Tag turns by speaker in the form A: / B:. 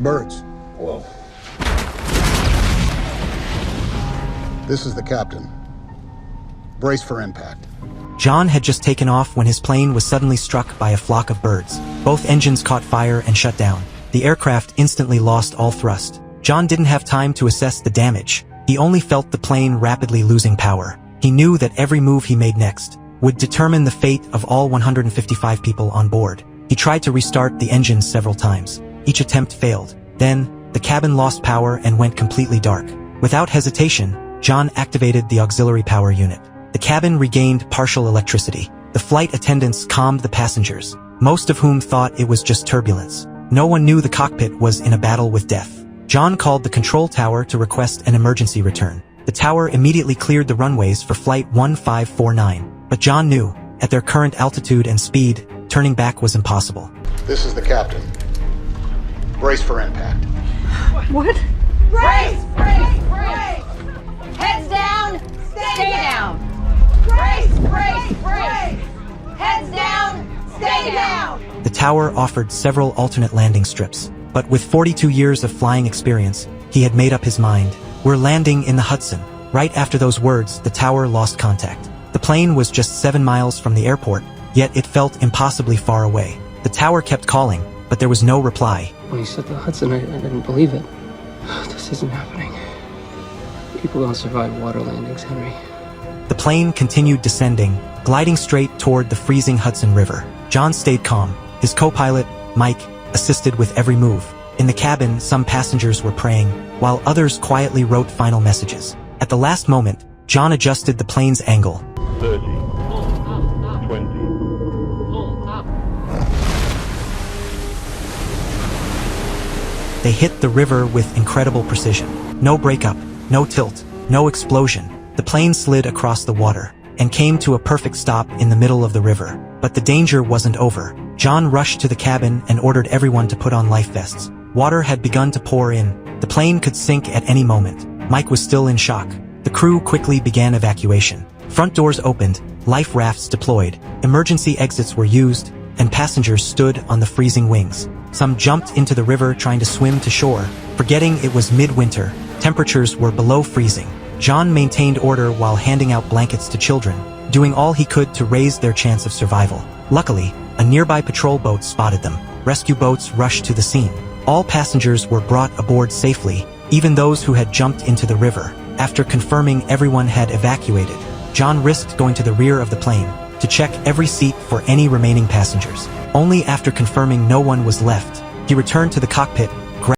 A: Birds.
B: Whoa.
A: This is the captain. Brace for impact.
C: John had just taken off when his plane was suddenly struck by a flock of birds. Both engines caught fire and shut down. The aircraft instantly lost all thrust. John didn't have time to assess the damage. He only felt the plane rapidly losing power. He knew that every move he made next would determine the fate of all 155 people on board. He tried to restart the engines several times. Each attempt failed. Then, the cabin lost power and went completely dark. Without hesitation, John activated the auxiliary power unit. The cabin regained partial electricity. The flight attendants calmed the passengers, most of whom thought it was just turbulence. No one knew the cockpit was in a battle with death. John called the control tower to request an emergency return. The tower immediately cleared the runways for Flight 1549. But John knew, at their current altitude and speed, turning back was impossible.
A: This is the captain. Brace for impact.
D: What?
E: Brace! Brace! Brace! Heads down! Stay down! Brace! Brace! Brace! Heads down! Stay down!
C: The tower offered several alternate landing strips, but with 42 years of flying experience, he had made up his mind. We're landing in the Hudson. Right after those words, the tower lost contact. The plane was just 7 miles from the airport, yet it felt impossibly far away. The tower kept calling, but there was no reply.
F: When he said the Hudson, I didn't believe it. This isn't happening. People don't survive water landings, Henry.
C: The plane continued descending, gliding straight toward the freezing Hudson River. John stayed calm. His co-pilot, Mike, assisted with every move. In the cabin, some passengers were praying, while others quietly wrote final messages. At the last moment, John adjusted the plane's angle.
B: 30. 20.
C: They hit the river with incredible precision. No breakup, no tilt, no explosion. The plane slid across the water and came to a perfect stop in the middle of the river. But the danger wasn't over. John rushed to the cabin and ordered everyone to put on life vests. Water had begun to pour in. The plane could sink at any moment. Mike was still in shock. The crew quickly began evacuation. Front doors opened, life rafts deployed, emergency exits were used, and passengers stood on the freezing wings. Some jumped into the river trying to swim to shore, forgetting it was midwinter. Temperatures were below freezing. John maintained order while handing out blankets to children, doing all he could to raise their chance of survival. Luckily, a nearby patrol boat spotted them. Rescue boats rushed to the scene. All passengers were brought aboard safely, even those who had jumped into the river. After confirming everyone had evacuated, John risked going to the rear of the plane to check every seat for any remaining passengers. Only after confirming no one was left, he returned to the cockpit